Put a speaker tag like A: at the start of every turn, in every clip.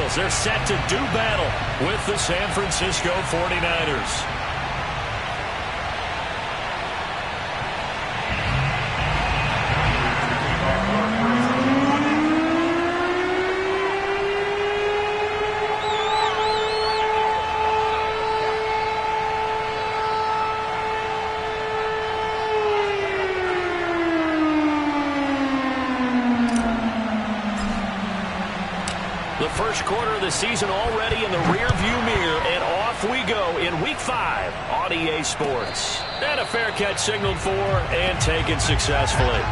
A: Eagles. They're set to do battle with the San Francisco 49ers. The first quarter of the season already in the rearview mirror, and off we go in Week 5 on EA Sports. And a fair catch signaled for and taken successfully.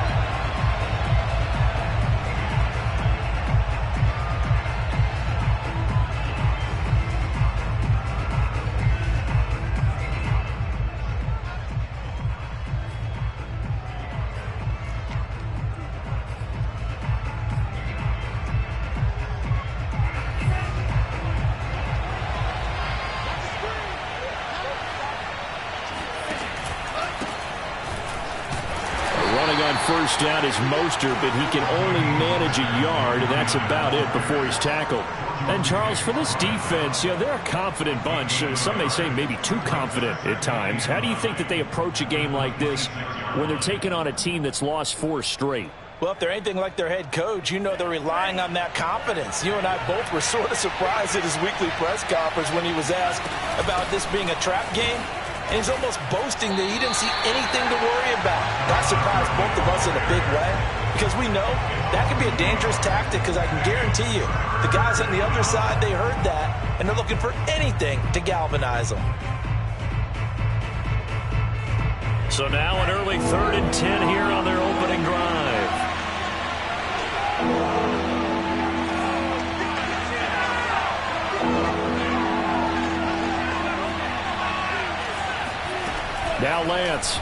A: First down is Mostert, but he can only manage a yard, and that's about it before he's tackled. And, Charles, for this defense, they're a confident bunch. Some may say maybe too confident at times. How do you think that they approach a game like this when they're taking on a team that's lost 4 straight?
B: Well, if they're anything like their head coach, they're relying on that confidence. You and I both were sort of surprised at his weekly press conference when he was asked about this being a trap game. And he's almost boasting that he didn't see anything to worry about. That surprised both of us in a big way, because we know that can be a dangerous tactic, because I can guarantee you the guys on the other side, they heard that, and they're looking for anything to galvanize them.
A: So now an early 3rd and 10 here on their opening drive. Now Lance.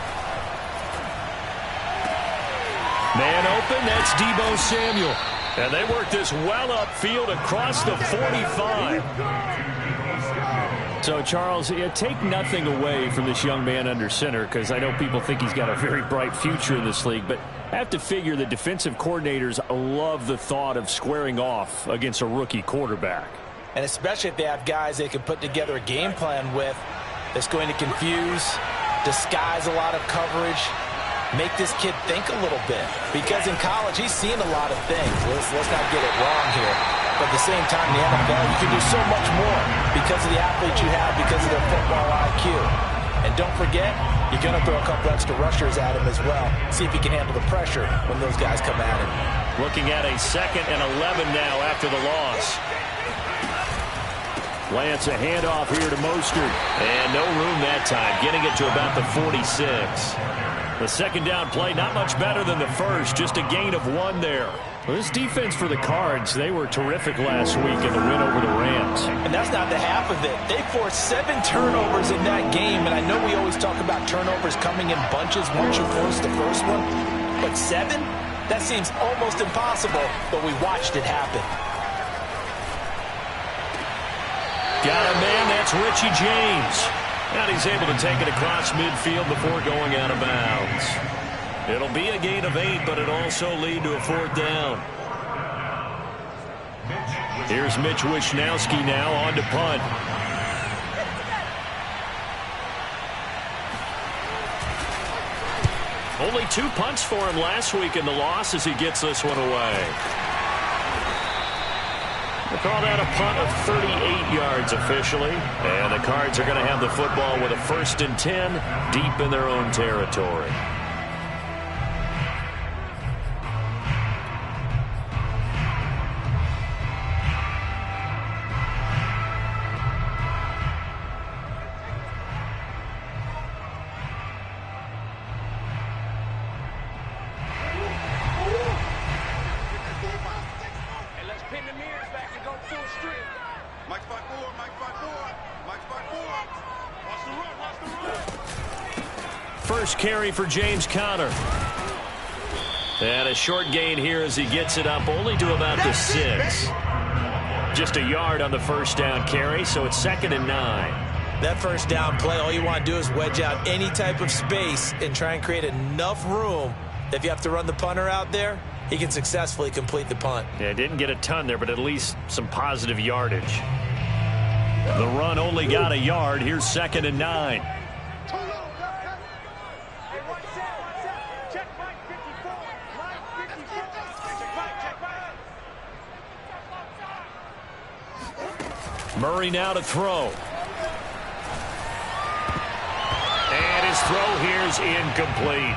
A: Man open, that's Deebo Samuel. And they work this well upfield across the 45. So, Charles, take nothing away from this young man under center, because I know people think he's got a very bright future in this league, but I have to figure the defensive coordinators love the thought of squaring off against a rookie quarterback.
B: And especially if they have guys they can put together a game plan with that's going to confuse, disguise a lot of coverage, make this kid think a little bit. Because in college, he's seen a lot of things. Let's not get it wrong here. But at the same time, in the NFL, you can do so much more because of the athletes you have, because of their football IQ. And don't forget, you're going to throw a couple extra rushers at him as well. See if he can handle the pressure when those guys come at him.
A: Looking at a 2nd and 11 now after the loss. Lance, a handoff here to Mostert. And no room that time, getting it to about the 46. The second down play, not much better than the first, just a gain of 1 there. Well, this defense for the Cards, they were terrific last week in the win over the Rams.
B: And that's not the half of it. They forced 7 turnovers in that game, and I know we always talk about turnovers coming in bunches once you force the first one. But 7? That seems almost impossible, but we watched it happen.
A: Got a man, that's Richie James. And he's able to take it across midfield before going out of bounds. It'll be a gain of 8, but it'll also lead to a 4th down. Here's Mitch Wishnowsky now on to punt. Only 2 punts for him last week in the loss as he gets this one away. They call that a punt of 38 yards officially. And the Cards are going to have the football with a 1st and 10 deep in their own territory. First carry for James Conner. And a short gain here as he gets it up only to about the 6. Just a yard on the first down carry, so it's 2nd and 9.
B: That first down play, all you want to do is wedge out any type of space and try and create enough room that if you have to run the punter out there, he can successfully complete the punt.
A: Yeah, didn't get a ton there, but at least some positive yardage. The run only got a yard. Here's 2nd and 9. Murray now to throw. And his throw here is incomplete.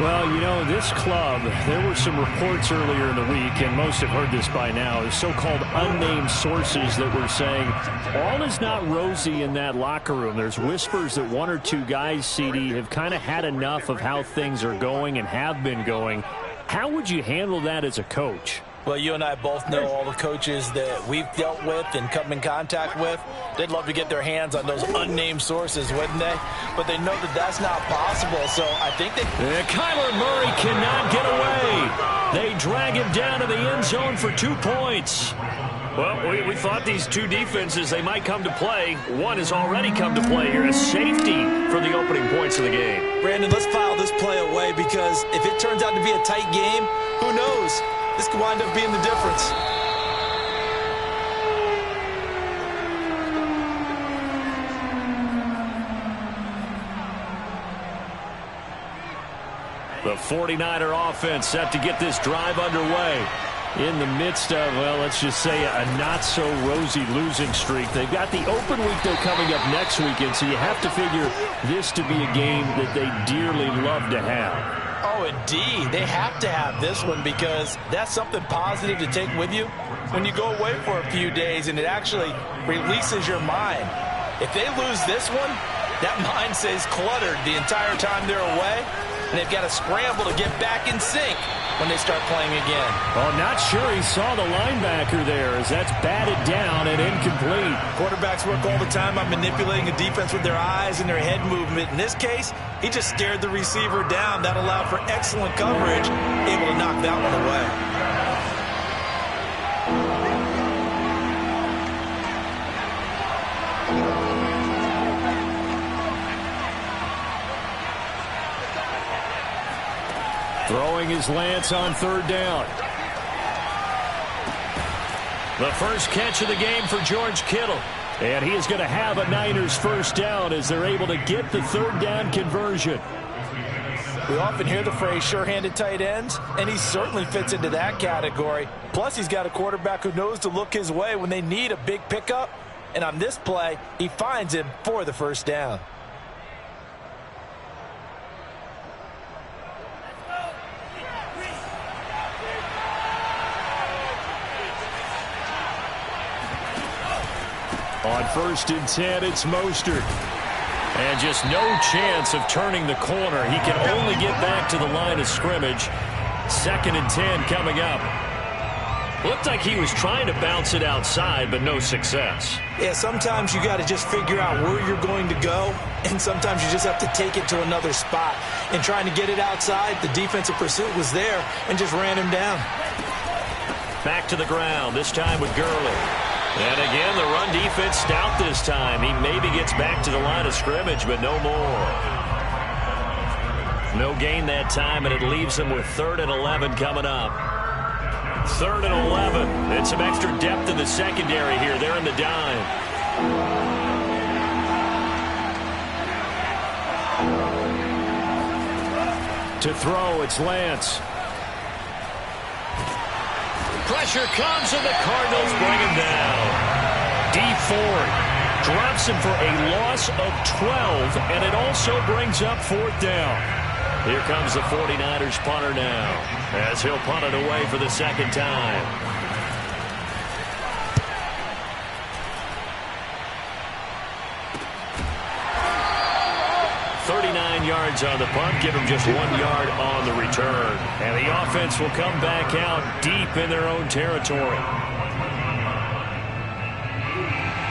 A: Well, you know, this club, there were some reports earlier in the week, and most have heard this by now, so-called unnamed sources that were saying all is not rosy in that locker room. There's whispers that 1 or 2 guys, CD, have kind of had enough of how things are going and have been going. How would you handle that as a coach?
B: Well, you and I both know all the coaches that we've dealt with and come in contact with. They'd love to get their hands on those unnamed sources, wouldn't they? But they know that that's not possible, so I think they...
A: Kyler Murray cannot get away. They drag him down to the end zone for 2 points. Well, we thought these 2 defenses, they might come to play. One has already come to play here. A safety for the opening points of the game.
B: Brandon, let's file this play away because if it turns out to be a tight game, who knows? This could wind up being the difference.
A: The 49er offense set to get this drive underway. In the midst of, well, let's just say a not-so-rosy losing streak. They've got the open week, though, coming up next weekend, so you have to figure this to be a game that they dearly love to have.
B: Oh, indeed. They have to have this one because that's something positive to take with you when you go away for a few days, and it actually releases your mind. If they lose this one, that mind stays cluttered the entire time they're away, and they've got to scramble to get back in sync when they start playing again.
A: Well, not sure he saw the linebacker there as that's batted down and incomplete.
B: Quarterbacks work all the time on manipulating a defense with their eyes and their head movement. In this case, he just stared the receiver down. That allowed for excellent coverage, able to knock that one away.
A: Throwing his Lance on 3rd down. The first catch of the game for George Kittle. And he is going to have a Niners first down as they're able to get the 3rd down conversion.
B: We often hear the phrase sure-handed tight ends, and he certainly fits into that category. Plus, he's got a quarterback who knows to look his way when they need a big pickup. And on this play, he finds him for the first down.
A: On 1st and 10, it's Mostert. And just no chance of turning the corner. He can only get back to the line of scrimmage. 2nd and 10 coming up. Looked like he was trying to bounce it outside, but no success.
B: Yeah, sometimes you got to just figure out where you're going to go, and sometimes you just have to take it to another spot. And trying to get it outside, the defensive pursuit was there and just ran him down.
A: Back to the ground, this time with Gurley. And again, the run defense stout this time. He maybe gets back to the line of scrimmage, but no more. No gain that time, and it leaves him with 3rd and 11 coming up. 3rd and 11. And some extra depth in the secondary here. They're in the dime. To throw, it's Lance. Pressure comes, and the Cardinals bring him down. D Ford drops him for a loss of 12, and it also brings up 4th down. Here comes the 49ers punter now, as he'll punt it away for the 2nd time. 39 yards on the punt, give him just 1 yard on the return. And the offense will come back out deep in their own territory.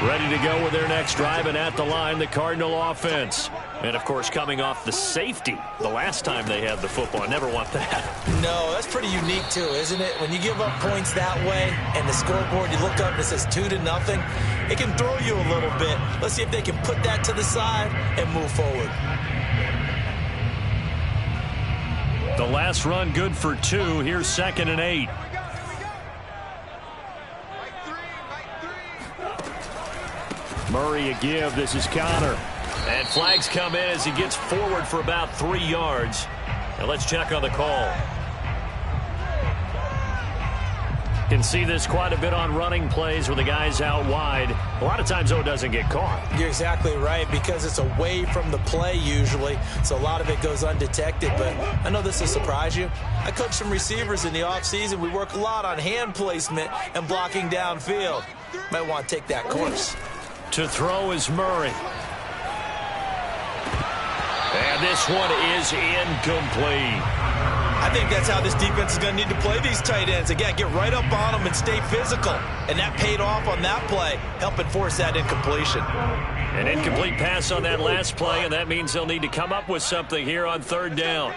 A: Ready to go with their next drive, and at the line, the Cardinal offense. And, of course, coming off the safety the last time they had the football. Never want that.
B: No, that's pretty unique, too, isn't it? When you give up points that way and the scoreboard, you look up and it says 2-0, it can throw you a little bit. Let's see if they can put that to the side and move forward.
A: The last run good for 2. Here's 2nd and 8. Murray a give. This is Connor. And flags come in as he gets forward for about 3 yards. Now let's check on the call. Can see this quite a bit on running plays where the guy's out wide. A lot of times, though, it doesn't get caught.
B: You're exactly right, because it's away from the play usually, so a lot of it goes undetected. But I know this will surprise you. I coach some receivers in the offseason. We work a lot on hand placement and blocking downfield. Might want to take that course.
A: To throw is Murray. And this one is incomplete.
B: I think that's how this defense is going to need to play these tight ends. Again, get right up on them and stay physical. And that paid off on that play, helping force that incompletion.
A: An incomplete pass on that last play, and that means they'll need to come up with something here on 3rd down.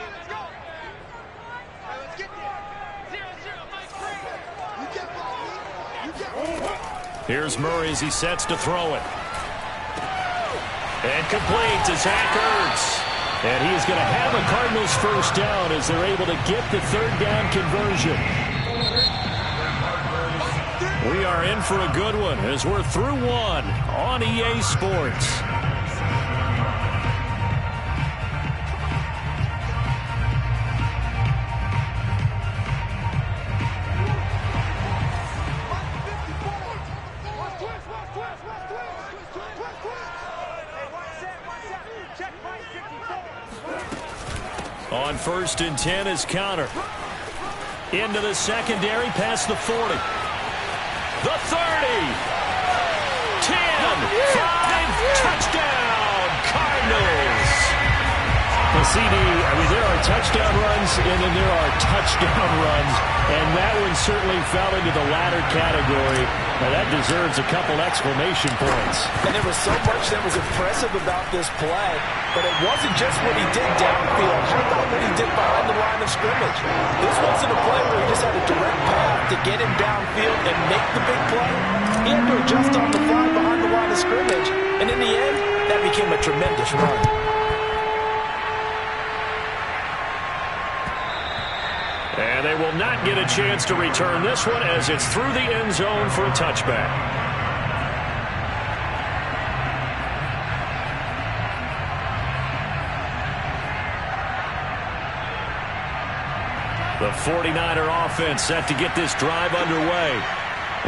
A: Here's Murray as he sets to throw it. And complete to Zach Ertz. And he is going to have a Cardinals first down as they're able to get the 3rd down conversion. We are in for a good one as we're through 1 on EA Sports. On 1st and 10 is Connor. Into the secondary, past the 40. The 30. 10. 5. Touchdown, Cardinals. The CD, there are touchdown runs, and then there are touchdown runs. And that one certainly fell into the latter category. Now that deserves a couple exclamation points.
B: And there was so much that was impressive about this play, but it wasn't just what he did downfield. How about what he did behind the line of scrimmage? This wasn't a play where he just had a direct path to get him downfield and make the big play. He had to adjust on the fly behind the line of scrimmage, and in the end, that became a tremendous run.
A: And they will not get a chance to return this one as it's through the end zone for a touchback. The 49er offense set to get this drive underway.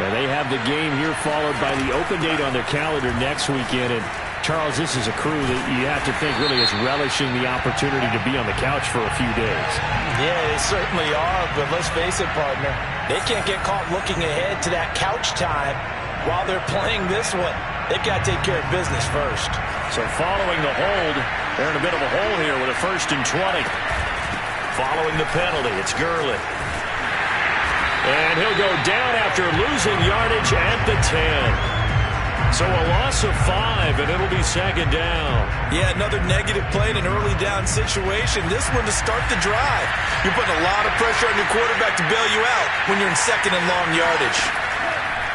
A: And they have the game here followed by the open date on their calendar next weekend. And Charles, this is a crew that you have to think really is relishing the opportunity to be on the couch for a few days.
B: Yeah, they certainly are, but let's face it, partner. They can't get caught looking ahead to that couch time while they're playing this one. They've got to take care of business first.
A: So following the hold, they're in a bit of a hole here with a 1st and 20. Following the penalty, it's Gurley. And he'll go down after losing yardage at the 10. So a loss of 5, and it'll be 2nd down.
B: Yeah, another negative play in an early down situation. This one to start the drive. You're putting a lot of pressure on your quarterback to bail you out when you're in 2nd and long yardage.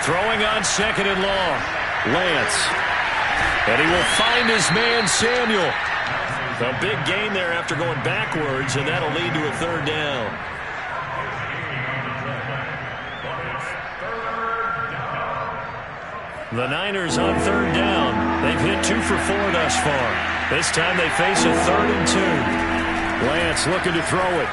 A: Throwing on 2nd and long. Lance. And he will find his man, Samuel. A big gain there after going backwards, and that'll lead to a 3rd down. The Niners on 3rd down. They've hit 2 for 4 thus far. This time they face a 3rd and 2. Lance looking to throw it.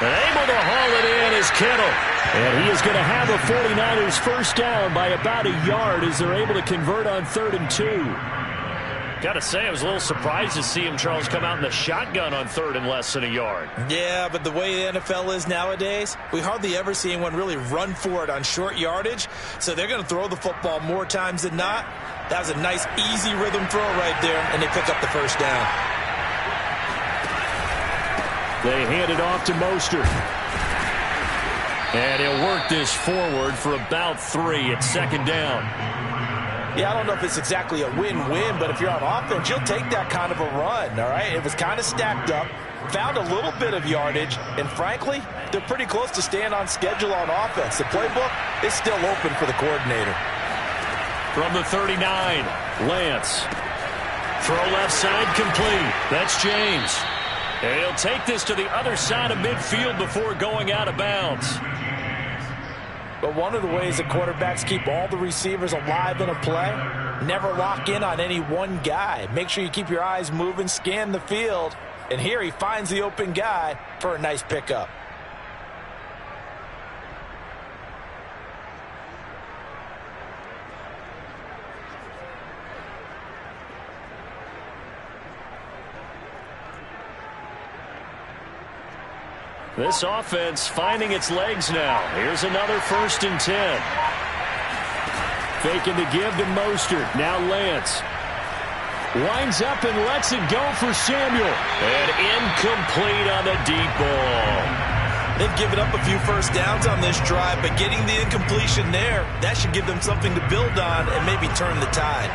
A: And able to haul it in is Kittle. And he is going to have a 49ers first down by about a yard as they're able to convert on 3rd and 2. Got to say, I was a little surprised to see him, Charles, come out in the shotgun on 3rd and less than a yard.
B: Yeah, but the way the NFL is nowadays, we hardly ever see anyone really run for it on short yardage. So they're going to throw the football more times than not. That was a nice, easy rhythm throw right there, and they pick up the first down.
A: They hand it off to Mostert. And he'll work this forward for about 3 at 2nd down.
B: Yeah, I don't know if it's exactly a win-win, but if you're on offense, you'll take that kind of a run, all right? It was kind of stacked up, found a little bit of yardage, and frankly, they're pretty close to staying on schedule on offense. The playbook is still open for the coordinator.
A: From the 39, Lance. Throw left side complete. That's James. And he'll take this to the other side of midfield before going out of bounds.
B: But one of the ways the quarterbacks keep all the receivers alive in a play, never lock in on any one guy. Make sure you keep your eyes moving, scan the field. And here he finds the open guy for a nice pickup.
A: This offense finding its legs now. Here's another 1st and 10. Faking the give to Mostert. Now Lance. Winds up and lets it go for Samuel. And incomplete on the deep ball.
B: They've given up a few first downs on this drive, but getting the incompletion there, that should give them something to build on and maybe turn the tide.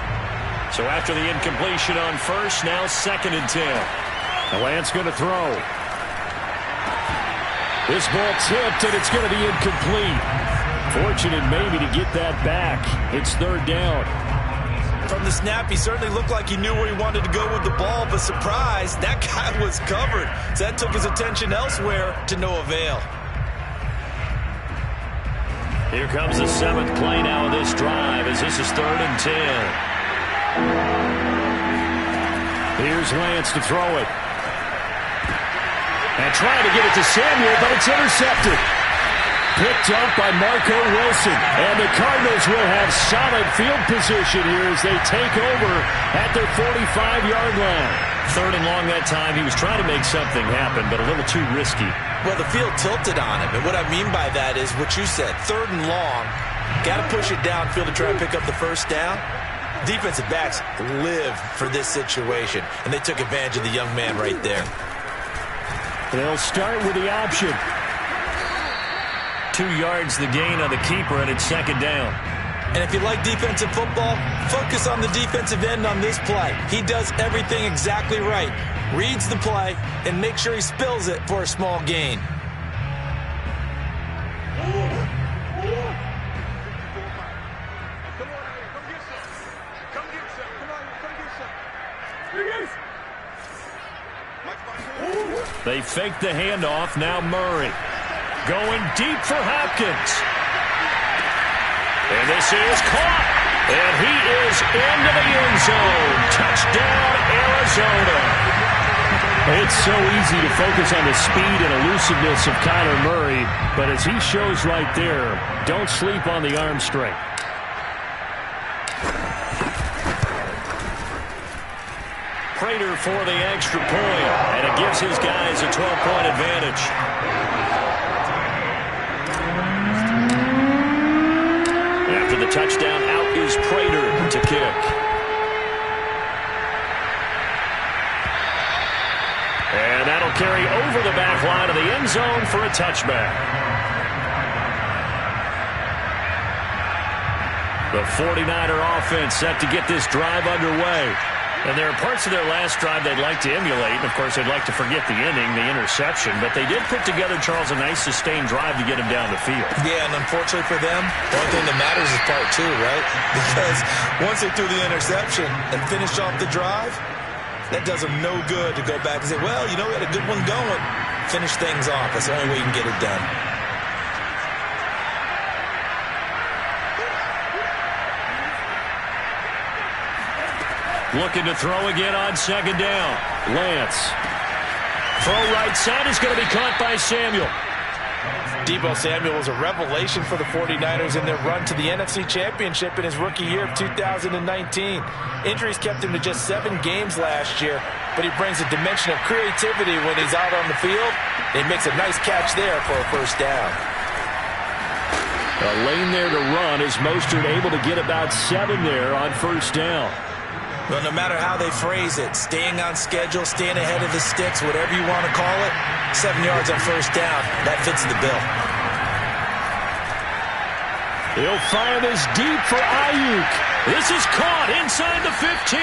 A: So after the incompletion on first, now 2nd and 10. Now Lance going to throw. This ball tipped, and it's going to be incomplete. Fortunate maybe to get that back. It's 3rd down.
B: From the snap, he certainly looked like he knew where he wanted to go with the ball, but surprise, that guy was covered. So that took his attention elsewhere to no avail.
A: Here comes the 7th play now of this drive as this is 3rd and 10. Here's Lance to throw it. And trying to get it to Samuel, but it's intercepted. Picked up by Marco Wilson. And the Cardinals will have solid field position here as they take over at their 45-yard line. 3rd and long that time. He was trying to make something happen, but a little too risky.
B: Well, the field tilted on him. And what I mean by that is what you said. 3rd and long. Got to push it downfield to try and pick up the first down. Defensive backs live for this situation. And they took advantage of the young man right there.
A: They'll start with the option. 2 yards the gain on the keeper, and it's 2nd down.
B: And if you like defensive football, focus on the defensive end on this play. He does everything exactly right. Reads the play and makes sure he spills it for a small gain.
A: They fake the handoff. Now Murray going deep for Hopkins. And this is caught. And he is into the end zone. Touchdown, Arizona. It's so easy to focus on the speed and elusiveness of Kyler Murray. But as he shows right there, don't sleep on the arm strength. Prater for the extra point, and it gives his guys a 12-point advantage. After the touchdown, out is Prater to kick. And that'll carry over the back line of the end zone for a touchback. The 49er offense set to get this drive underway. And there are parts of their last drive they'd like to emulate. And, of course, they'd like to forget the inning, the interception. But they did put together, Charles, a nice sustained drive to get him down the field.
B: Yeah, and unfortunately for them, the only thing that matters is part 2, right? Because once they threw the interception and finished off the drive, that does them no good to go back and say, well, you know, we had a good one going. Finish things off. That's the only way you can get it done.
A: Looking to throw again on 2nd down. Lance. Throw right side is going to be caught by Samuel.
B: Deebo Samuel was a revelation for the 49ers in their run to the NFC Championship in his rookie year of 2019. Injuries kept him to just 7 games last year, but he brings a dimension of creativity when he's out on the field. He makes a nice catch there for a first down.
A: A lane there to run as Mostert able to get about 7 there on first down.
B: Well, no matter how they phrase it, staying on schedule, staying ahead of the sticks, whatever you want to call it, 7 yards on first down, that fits the bill.
A: He'll fire this deep for Ayuk. This is caught inside the 15.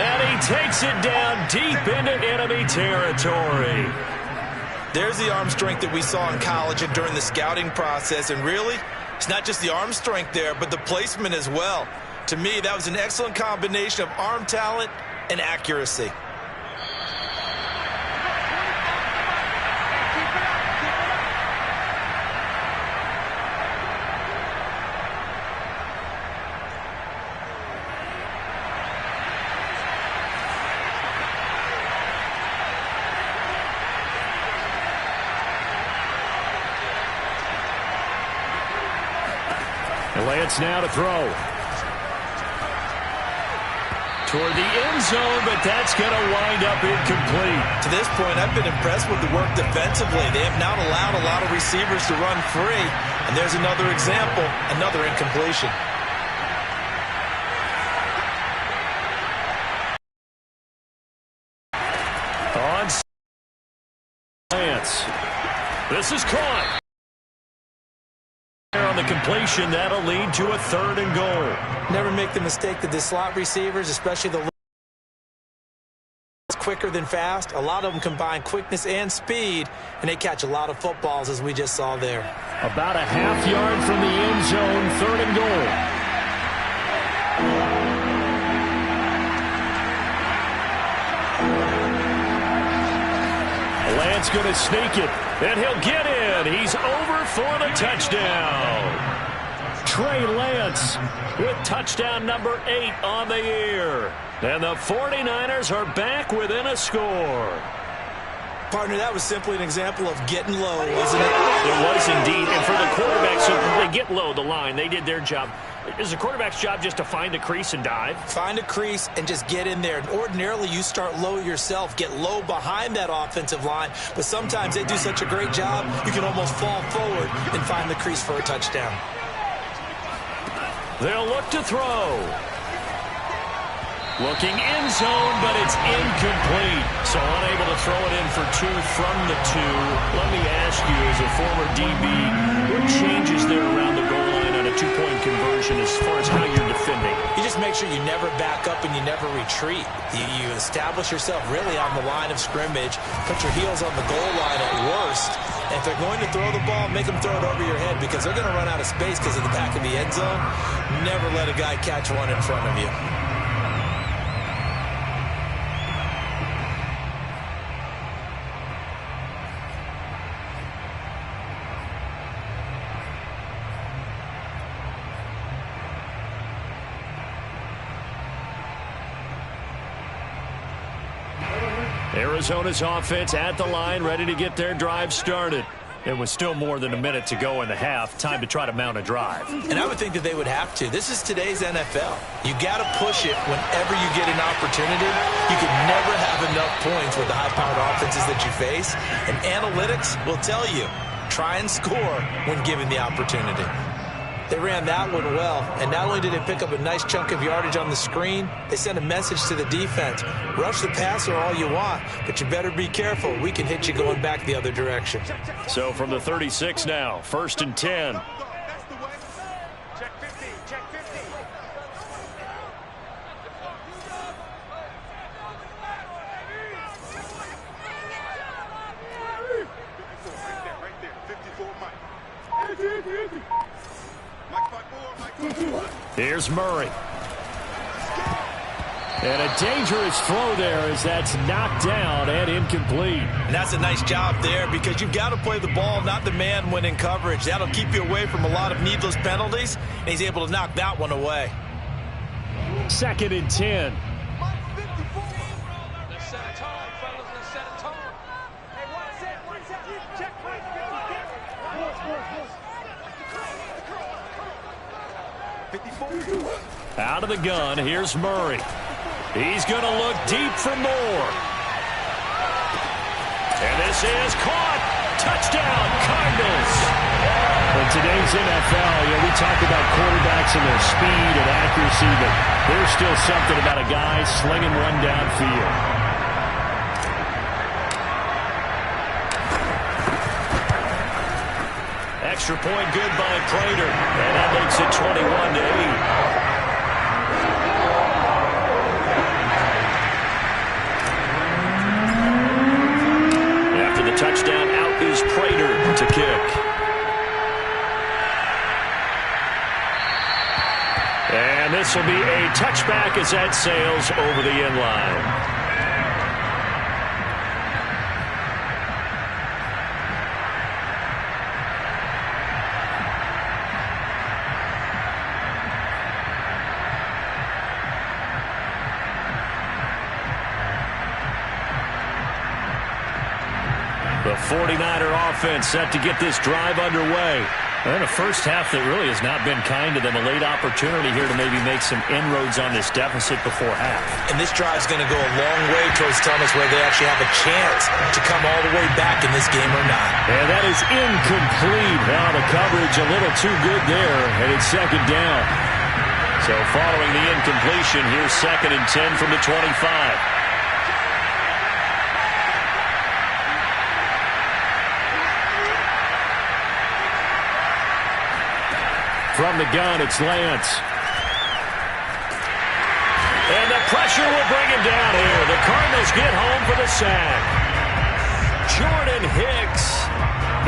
A: And he takes it down deep into enemy territory.
B: There's the arm strength that we saw in college and during the scouting process. And really, it's not just the arm strength there, but the placement as well. To me, that was an excellent combination of arm talent and accuracy.
A: And Lance now to throw. Toward the end zone, but that's going to wind up incomplete.
B: To this point, I've been impressed with the work defensively. They have not allowed a lot of receivers to run free. And there's another example, another incompletion.
A: On Lance. This is caught. On the completion, that'll lead to a 3rd and goal.
B: Never make the mistake that the slot receivers, especially the quicker than fast. A lot of them combine quickness and speed, and they catch a lot of footballs, as we just saw there.
A: About a half yard from the end zone, 3rd and goal. Lance going to sneak it, and he'll get in. He's over for the touchdown. Trey Lance with touchdown number 8 on the year. And the 49ers are back within a score.
B: Partner, that was simply an example of getting low, wasn't it?
A: It was indeed. And for the quarterbacks, so they get low the line. They did their job. Is the quarterback's job just to find the crease and dive?
B: Find a crease and just get in there. And ordinarily, you start low yourself, get low behind that offensive line. But sometimes they do such a great job, you can almost fall forward and find the crease for a touchdown.
A: They'll look to throw. Looking end zone, but it's incomplete. So unable to throw it in for 2 from the 2. Let me ask you, as a former DB, what changes there around the goal line on a 2-point conversion as far as how you're defending?
B: You just make sure you never back up and you never retreat. You establish yourself really on the line of scrimmage, put your heels on the goal line at worst, and if they're going to throw the ball, make them throw it over your head because they're going to run out of space because of the back of the end zone. Never let a guy catch one in front of you.
A: Arizona's offense at the line, ready to get their drive started. It was still more than a minute to go in the half. Time to try to mount a drive.
B: And I would think that they would have to. This is today's NFL. You got to push it whenever you get an opportunity. You can never have enough points with the high-powered offenses that you face. And analytics will tell you, try and score when given the opportunity. They ran that one well, and not only did they pick up a nice chunk of yardage on the screen, they sent a message to the defense. Rush the passer all you want, but you better be careful. We can hit you going back the other direction.
A: So from the 36 now, 1st and 10. Here's Murray. And a dangerous throw there as that's knocked down and incomplete.
B: And that's a nice job there because you've got to play the ball, not the man when in coverage. That'll keep you away from a lot of needless penalties, and he's able to knock that one away.
A: 2nd and 10. Out of the gun, here's Murray. He's going to look deep for more. And this is caught. Touchdown, Cardinals. In today's NFL, we talk about quarterbacks and their speed and accuracy, but there's still something about a guy slinging one downfield. Extra point good by Prater, and that makes it 21-8. Touchdown, out is Prater to kick. And this will be a touchback as that sails over the end line. The 49er offense set to get this drive underway. And a first half that really has not been kind to them. A late opportunity here to maybe make some inroads on this deficit before half.
B: And this drive's going to go a long way towards telling us whether they actually have a chance to come all the way back in this game or not.
A: And that is incomplete. Now the coverage a little too good there, and it's second down. So following the incompletion, here's 2nd and 10 from the 25. From the gun, it's Lance. And the pressure will bring him down here. The Cardinals get home for the sack. Jordan Hicks.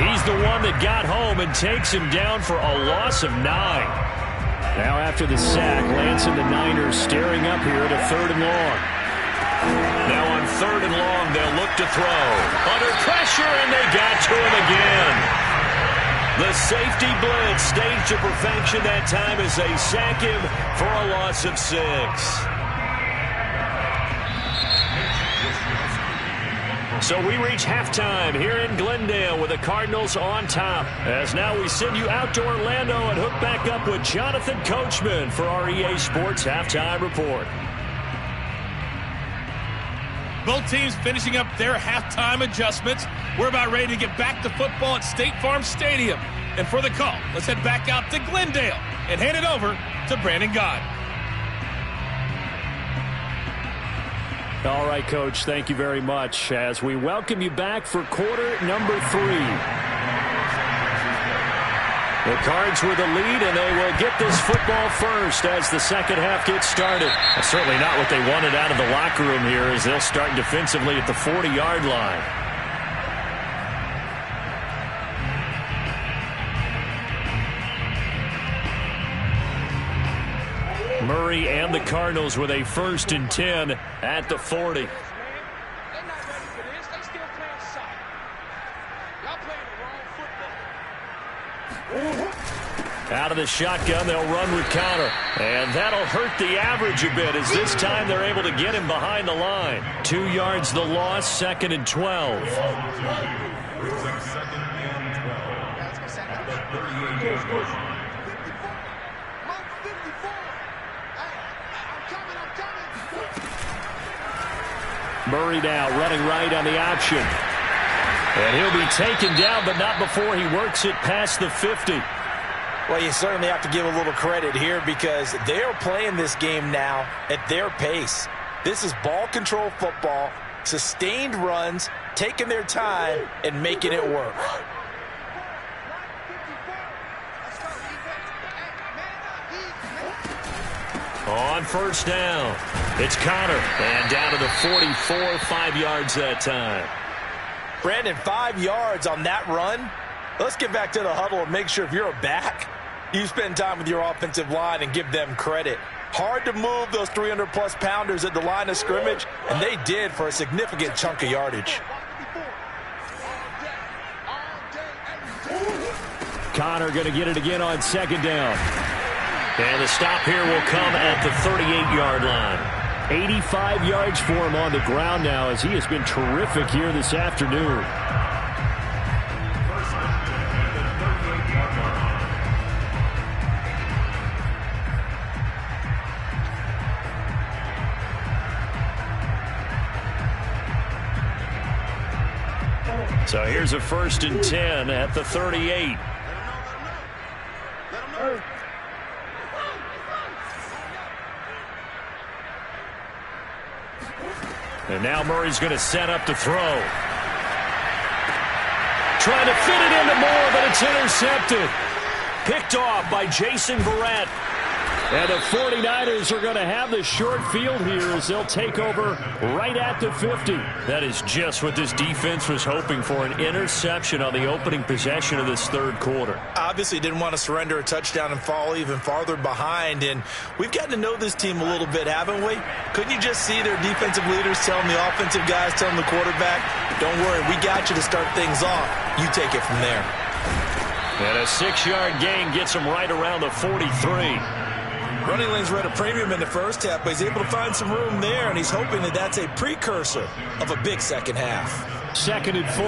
A: He's the one that got home and takes him down for a loss of 9. Now after the sack, Lance and the Niners staring up here at a 3rd and long. Now on 3rd and long, they'll look to throw. Under pressure, and they got to him again. The safety blitz staged to perfection that time as they sack him for a loss of 6. So we reach halftime here in Glendale with the Cardinals on top. As now we send you out to Orlando and hook back up with Jonathan Coachman for our EA Sports Halftime Report.
C: Both teams finishing up their halftime adjustments. We're about ready to get back to football at State Farm Stadium. And for the call, let's head back out to Glendale and hand it over to Brandon Gott.
A: All right, Coach, thank you very much as we welcome you back for quarter number 3. The Cards with the lead, and they will get this football first as the second half gets started. Certainly not what they wanted out of the locker room here as they'll start defensively at the 40-yard line. Murray and the Cardinals with a 1st and 10 at the 40. Out of the shotgun, they'll run with Connor. And that'll hurt the average a bit as this time they're able to get him behind the line. 2 yards the loss, 2nd and 12. Murray now running right on the option. And he'll be taken down, but not before he works it past the 50.
B: Well, you certainly have to give a little credit here because they are playing this game now at their pace. This is ball control football, sustained runs, taking their time, and making it work.
A: On 1st down, it's Connor, and down to the 44, 5 yards that time.
B: Brandon, 5 yards on that run. Let's get back to the huddle and make sure if you're a back, you spend time with your offensive line and give them credit. Hard to move those 300-plus pounders at the line of scrimmage, and they did for a significant chunk of yardage.
A: Connor going to get it again on 2nd down. And the stop here will come at the 38-yard line. 85 yards for him on the ground now as he has been terrific here this afternoon. So here's a 1st and 10 at the 38. And now Murray's going to set up to throw. Trying to fit it into Moore, but it's intercepted. Picked off by Jason Verrett. And the 49ers are going to have the short field here as they'll take over right at the 50. That is just what this defense was hoping for, an interception on the opening possession of this 3rd quarter.
B: Obviously didn't want to surrender a touchdown and fall even farther behind. And we've gotten to know this team a little bit, haven't we? Couldn't you just see their defensive leaders telling the offensive guys, telling the quarterback, don't worry, we got you to start things off. You take it from there.
A: And a 6-yard gain gets him right around the 43.
B: Running lanes were at a premium in the first half, but he's able to find some room there, and he's hoping that that's a precursor of a big second half.
A: 2nd and 4.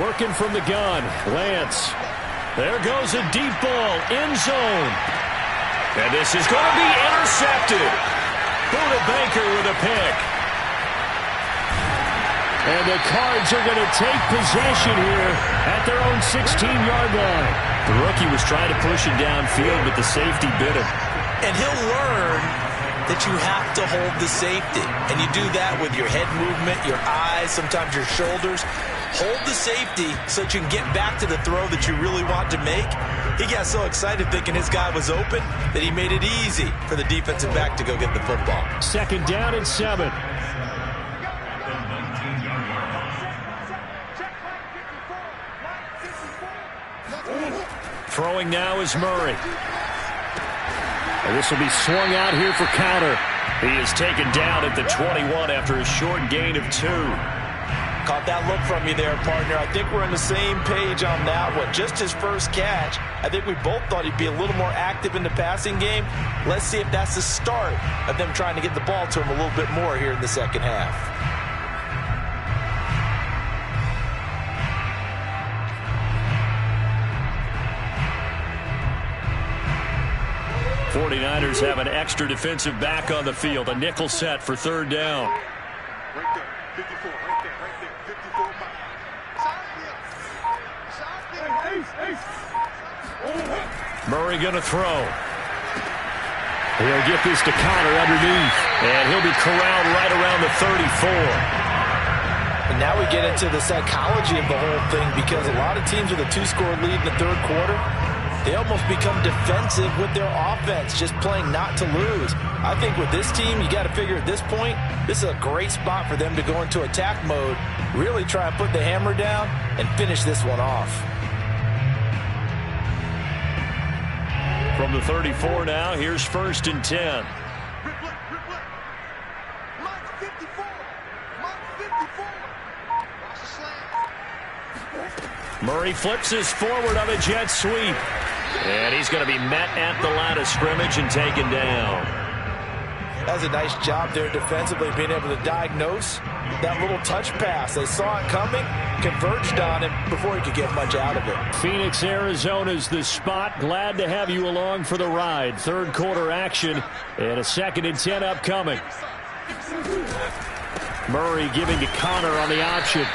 A: Working from the gun. Lance. There goes a deep ball. End zone. And this is going to be intercepted. Buda Baker with a pick. And the Cards are going to take possession here at their own 16-yard line. The rookie was trying to push it downfield, but the safety bit him.
B: And he'll learn that you have to hold the safety. And you do that with your head movement, your eyes, sometimes your shoulders. Hold the safety so that you can get back to the throw that you really want to make. He got so excited thinking his guy was open that he made it easy for the defensive back to go get the football.
A: 2nd down and 7. Throwing now is Murray. And this will be swung out here for counter. He is taken down at the 21 after a short gain of 2.
B: Caught that look from you there, partner. I think we're on the same page on that one. Just his first catch. I think we both thought he'd be a little more active in the passing game. Let's see if that's the start of them trying to get the ball to him a little bit more here in the second half.
A: '49ers have an extra defensive back on the field. A nickel set for 3rd down.
D: Right there, 54, right there, 54.
A: Murray going to throw. He'll get this to Connor underneath. And he'll be corralled right around the 34.
B: And now we get into the psychology of the whole thing, because a lot of teams with a 2-score lead in the 3rd quarter, they almost become defensive with their offense, just playing not to lose. I think with this team, you got to figure at this point, this is a great spot for them to go into attack mode, really try and put the hammer down and finish this one off.
A: From the 34 now, here's 1st and 10. Murray flips this forward on a jet sweep. And he's going to be met at the line of scrimmage and taken down.
B: That's a nice job there defensively, being able to diagnose that little touch pass. They saw it coming, converged on him before he could get much out of it.
A: Phoenix, Arizona's the spot. Glad to have you along for the ride. 3rd quarter action and a 2nd and 10 upcoming. Murray giving to Connor on the option.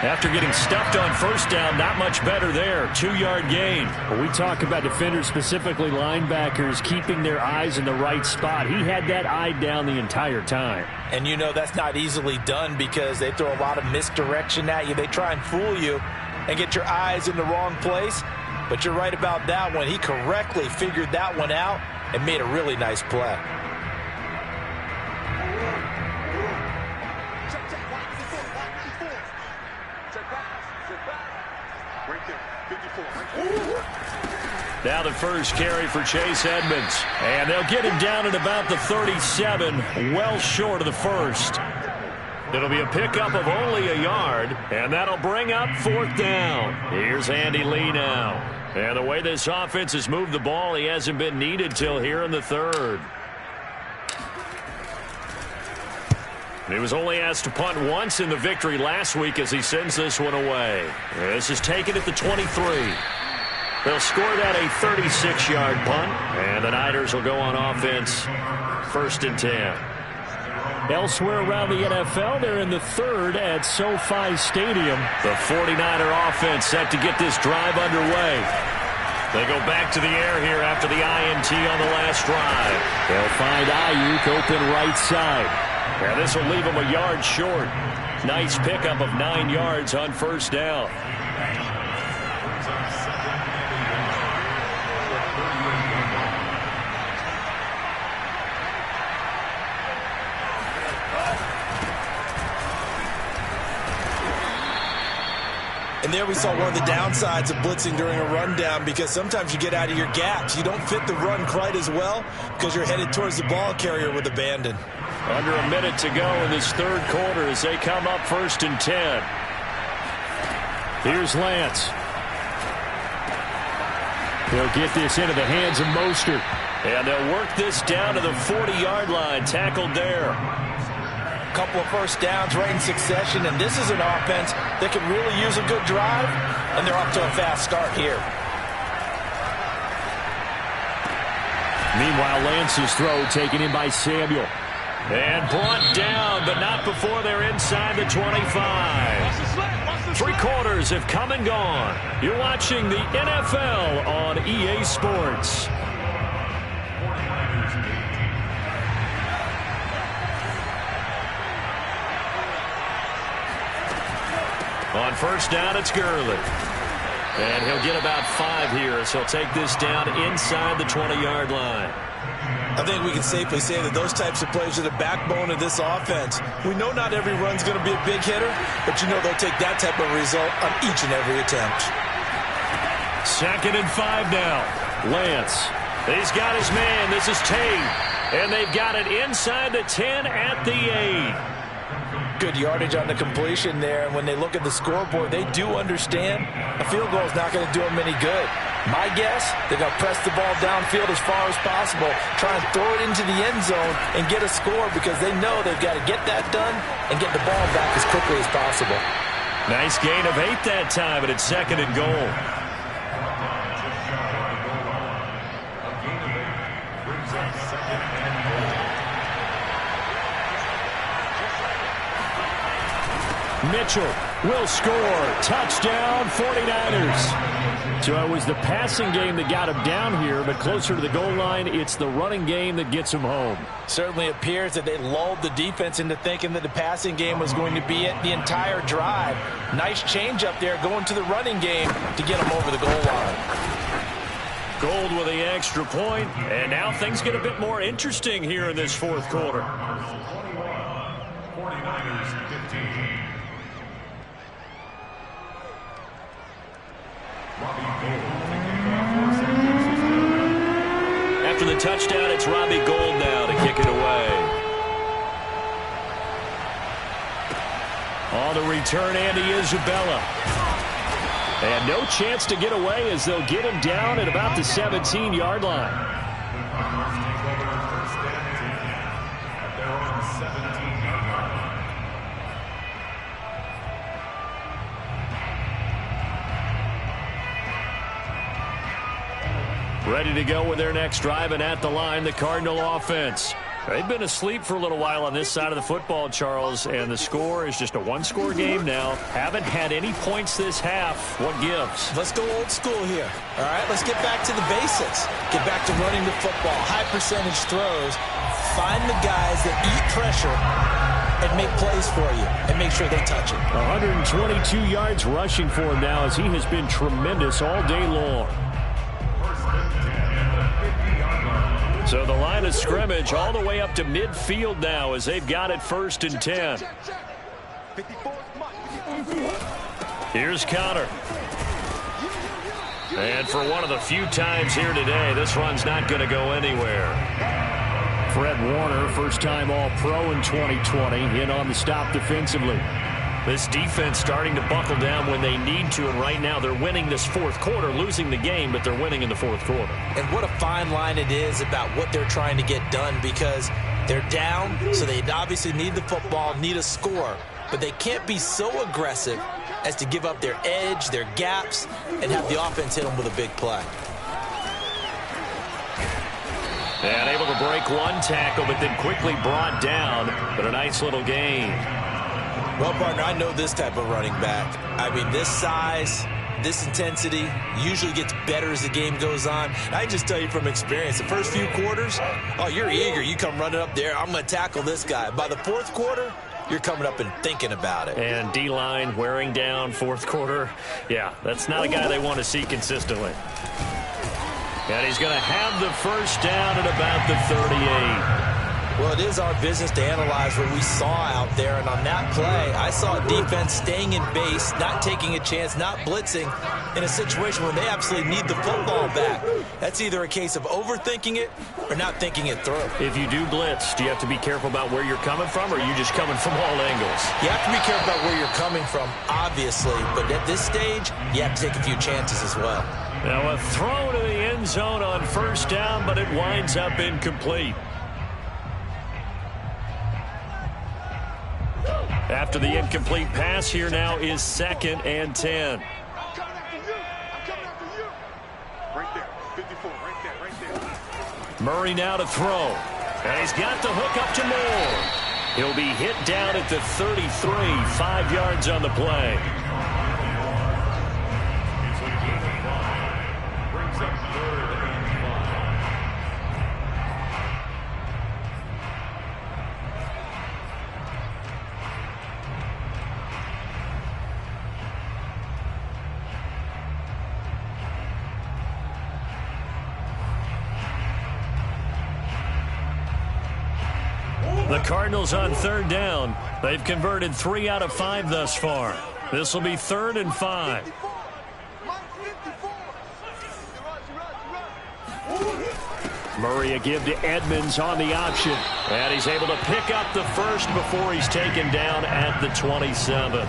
A: After getting stuffed on 1st down, not much better there. 2-yard gain. When we talk about defenders, specifically linebackers, keeping their eyes in the right spot, he had that eye down the entire time.
B: And you know that's not easily done, because they throw a lot of misdirection at you. They try and fool you and get your eyes in the wrong place. But you're right about that one. He correctly figured that one out and made a really nice play.
A: Now the first carry for Chase Edmonds. And they'll get him down at about the 37, well short of the 1st. It'll be a pickup of only a yard, and that'll bring up 4th down. Here's Andy Lee now. And the way this offense has moved the ball, he hasn't been needed till here in the 3rd. He was only asked to punt once in the victory last week as he sends this one away. This is taken at the 23. They'll score that a 36-yard punt, and the Niners will go on offense 1st and 10. Elsewhere around the NFL, they're in the 3rd at SoFi Stadium. The 49er offense set to get this drive underway. They go back to the air here after the INT on the last drive. They'll find Ayuk open right side. And this will leave him a yard short. Nice pickup of 9 yards on 1st down.
B: And there we saw one of the downsides of blitzing during a rundown, because sometimes you get out of your gaps. You don't fit the run quite as well because you're headed towards the ball carrier with abandon.
A: Under a minute to go in this 3rd quarter as they come up 1st and 10. Here's Lance. He'll get this into the hands of Mostert. And they'll work this down to the 40-yard line, tackled there.
B: couple of first downs right in succession, and this is an offense that could really use a good drive, and they're off to a fast start here.
A: Meanwhile, Lance's throw taken in by Samuel. And brought down, but not before they're inside the 25. 3 quarters have come and gone. You're watching the NFL on EA Sports. On first down, it's Gurley. And he'll get about 5 here as he'll take this down inside the 20-yard line.
B: I think we can safely say that those types of plays are the backbone of this offense. We know not every run's going to be a big hitter, but you know they'll take that type of result on each and every attempt.
A: 2nd and 5 now. Lance. He's got his man. This is Tate. And they've got it inside the 10 at the 8.
B: Good yardage on the completion there, and when they look at the scoreboard, they do understand a field goal is not going to do them any good. My guess, they're going to press the ball downfield as far as possible, try and throw it into the end zone and get a score because they know they've got to get that done and get the ball back as quickly as possible.
A: Nice gain of 8 that time, and it's 2nd and goal. Mitchell will score. Touchdown, 49ers. So it was the passing game that got him down here, but closer to the goal line, it's the running game that gets him home.
B: Certainly appears that they lulled the defense into thinking that the passing game was going to be it the entire drive. Nice change up there going to the running game to get him over the goal line.
A: Gold with the extra point, and now things get a bit more interesting here in this 4th quarter.
D: 49ers 15.
A: After the touchdown, it's Robbie Gould now to kick it away. On the return, Andy Isabella. And no chance to get away as they'll get him down at about the 17-yard line. Ready to go with their next drive, and at the line, the Cardinal offense. They've been asleep for a little while on this side of the football, Charles, and the score is just a 1-score game now. Haven't had any points this half. What gives?
B: Let's go old school here. All right, let's get back to the basics. Get back to running the football, high percentage throws. Find the guys that eat pressure and make plays for you and make sure they touch it.
A: 122 yards rushing for him now as he has been tremendous all day long. So the line of scrimmage all the way up to midfield now as they've got it 1st and 10. Here's Connor. And for one of the few times here today, this run's not going to go anywhere. Fred Warner, first-time All-Pro in 2020, in on the stop defensively. This defense starting to buckle down when they need to, and right now they're winning this 4th quarter, losing the game, but they're winning in the 4th quarter.
B: And what a fine line it is about what they're trying to get done because they're down, so they obviously need the football, need a score, but they can't be so aggressive as to give up their edge, their gaps, and have the offense hit them with a big play.
A: And able to break one tackle, but then quickly brought down, but a nice little gain.
B: Well, partner, I know this type of running back. I mean, this size, this intensity usually gets better as the game goes on. I just tell you from experience, the first few quarters, oh, you're eager. You come running up there, I'm going to tackle this guy. By the 4th quarter, you're coming up and thinking about it.
A: And D-line wearing down 4th quarter. Yeah, that's not a guy they want to see consistently. And he's going to have the first down at about the 38.
B: Well, it is our business to analyze what we saw out there, and on that play, I saw a defense staying in base, not taking a chance, not blitzing in a situation where they absolutely need the football back. That's either a case of overthinking it or not thinking it through.
A: If you do blitz, do you have to be careful about where you're coming from, or are you just coming from all angles?
B: You have to be careful about where you're coming from, obviously, but at this stage, you have to take a few chances as well.
A: Now a throw to the end zone on first down, but it winds up incomplete. After the incomplete pass, here now is 2nd and 10.
D: I'm coming after you. I'm coming after you. Right there. 54. Right there. Right there.
A: Murray now to throw. And he's got the hook up to Moore. He'll be hit down at the 33, 5 yards on the play.
D: Brings up 3rd and 5.
A: The Cardinals on 3rd down. They've converted 3 out of 5 thus far. This will be 3rd and 5. Murray a give to Edmonds on the option. And he's able to pick up the first before he's taken down at the 27.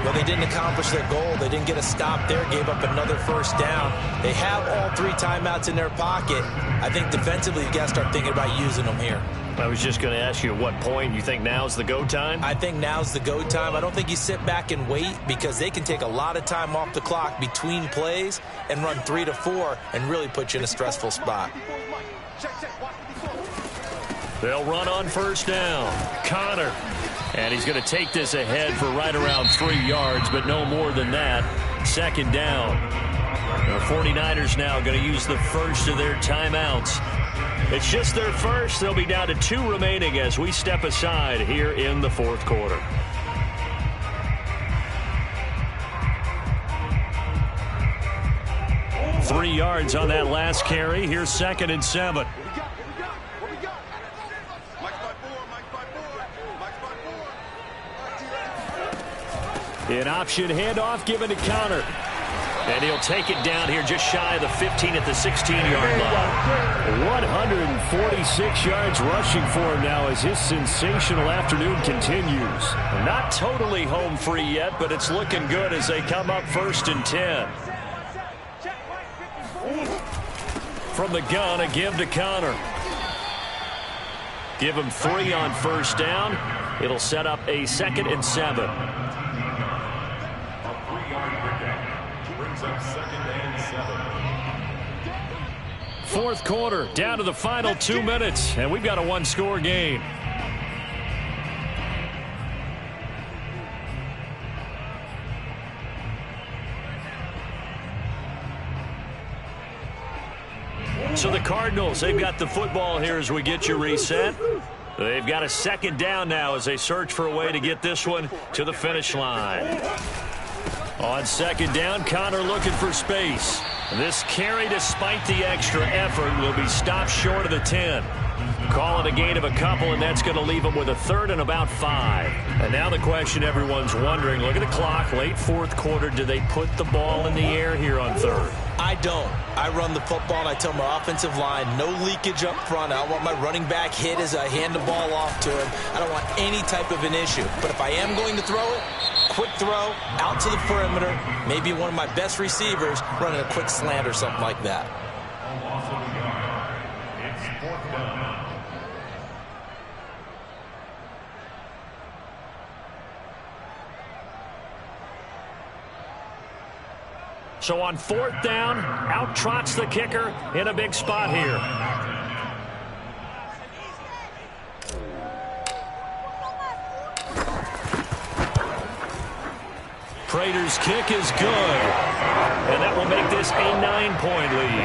B: Well, they didn't accomplish their goal. They didn't get a stop there, gave up another first down. They have all 3 timeouts in their pocket. I think defensively, you got to start thinking about using them here.
A: I was just going to ask you at what point you think now's the go time?
B: I think now's the go time. I don't think you sit back and wait because they can take a lot of time off the clock between plays and run 3 to 4 and really put you in a stressful spot.
A: They'll run on first down. Connor. And he's going to take this ahead for right around 3 yards, but no more than that. 2nd down. The 49ers now going to use the first of their timeouts. It's just their first. They'll be down to 2 remaining as we step aside here in the 4th quarter. Three yards on that last carry. Here's 2nd and 7. An option handoff given to Connor. And he'll take it down here just shy of the 15 at the 16-yard line. 146 yards rushing for him now as his sensational afternoon continues. Not totally home free yet, but it's looking good as they come up 1st and 10. From the gun, a give to Connor. Give him 3 on first down. It'll set up a 2nd and 7.
D: Up 2nd and 7.
A: 4th quarter, down to the final 2 minutes, and we've got a 1-score game. So the Cardinals, they've got the football here as we get you reset. They've got a 2nd down now as they search for a way to get this one to the finish line. On 2nd down, Connor looking for space. This carry, despite the extra effort, will be stopped short of the 10. Call it a gain of a couple, and that's going to leave them with a 3rd and about 5. And now the question everyone's wondering, look at the clock, late 4th quarter, do they put the ball in the air here on 3rd?
B: I don't. I run the football, and I tell my offensive line, no leakage up front. I don't want my running back hit as I hand the ball off to him. I don't want any type of an issue. But if I am going to throw it, quick throw, out to the perimeter, maybe one of my best receivers running a quick slant or something like that.
D: It's 4th down.
A: So on 4th down, out trots the kicker in a big spot here. Prater's kick is good. And that will make this a 9-point lead.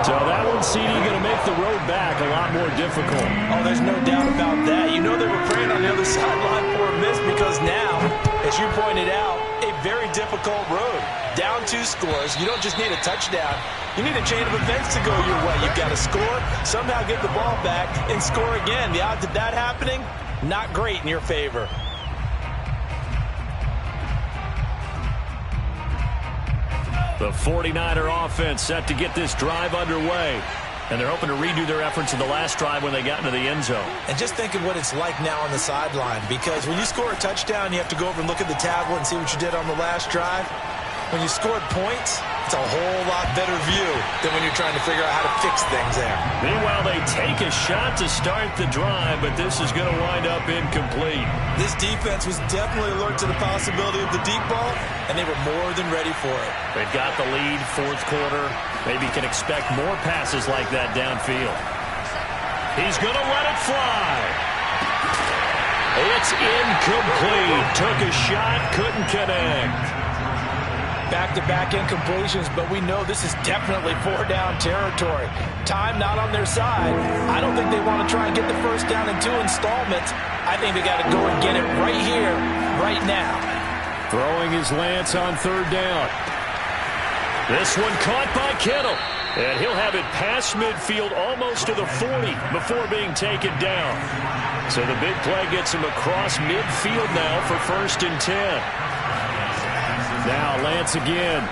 A: So that one, CD, going to make the road back a lot more difficult.
B: Oh, there's no doubt about that. You know they were praying on the other sideline for a miss because now, as you pointed out, a very difficult road. Down 2 scores. You don't just need a touchdown. You need a chain of events to go your way. You've got to score, somehow get the ball back, and score again. The odds of that happening, not great in your favor.
A: The 49er offense set to get this drive underway. And they're hoping to redo their efforts in the last drive when they got into the end zone.
B: And just think of what it's like now on the sideline, because when you score a touchdown, you have to go over and look at the tablet and see what you did on the last drive. when you scored points, it's a whole lot better view than when you're trying to figure out how to fix things there.
A: Meanwhile, they take a shot to start the drive, but this is going to wind up incomplete.
B: This defense was definitely alert to the possibility of the deep ball, and they were more than ready for it.
A: They've got the lead, fourth quarter. Maybe can expect more passes like that downfield. He's going to let it fly. It's incomplete. Took a shot, couldn't connect.
B: Back-to-back incompletions, but we know this is definitely four-down territory. Time not on their side. I don't think they want to try and get the first down in 2 installments. I think they got to go and get it right here, right now.
A: Throwing his Lance on third down. This one caught by Kittle. And he'll have it past midfield almost to the 40 before being taken down. So the big play gets him across midfield now for 1st and 10. Now Lance again.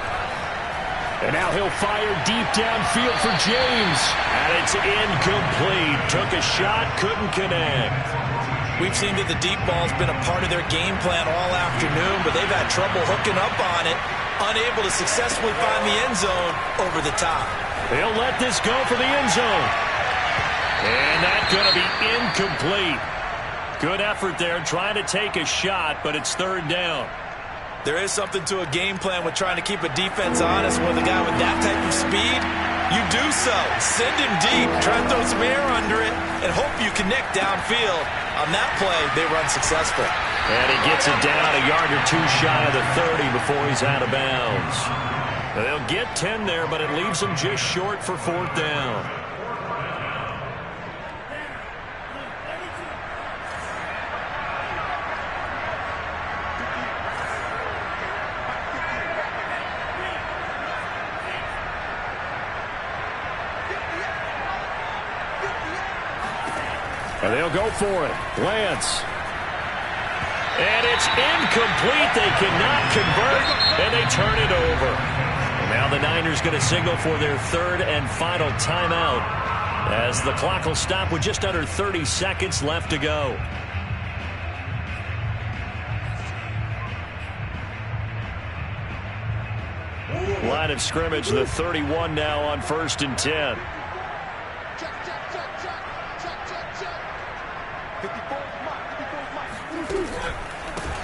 A: And now he'll fire deep downfield for James. And it's incomplete. Took a shot, couldn't connect.
B: We've seen that the deep ball's been a part of their game plan all afternoon, but they've had trouble hooking up on it, unable to successfully find the end zone over the top.
A: They'll let this go for the end zone. And that's going to be incomplete. Good effort there, trying to take a shot, but it's 3rd down.
B: There is something to a game plan with trying to keep a defense honest. With a guy with that type of speed, you do so. Send him deep, try to throw some air under it, and hope you connect downfield. On that play, they run successful.
A: And he gets it down a yard or 2 shy of the 30 before he's out of bounds. They'll get 10 there, but it leaves them just short for 4th down. And they'll go for it. Lance. And it's incomplete. They cannot convert, and they turn it over. And now the Niners going to signal for their 3rd and final timeout as the clock will stop with just under 30 seconds left to go. Line of scrimmage, the 31 now on 1st and 10.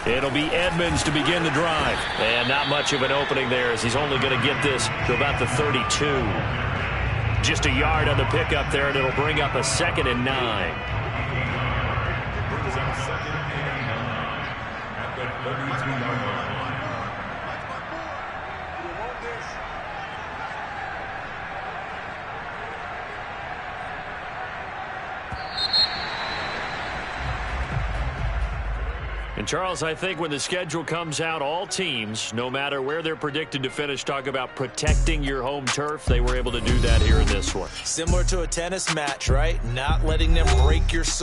A: It'll be Edmonds to begin the drive. And not much of an opening there as he's only going to get this to about the 32. Just a yard on the pickup there, and it'll bring up a 2nd and 9. And Charles, I think when the schedule comes out, all teams, no matter where they're predicted to finish, talk about protecting your home turf. They were able to do that here in this one.
B: Similar to a tennis match, right? Not letting them break your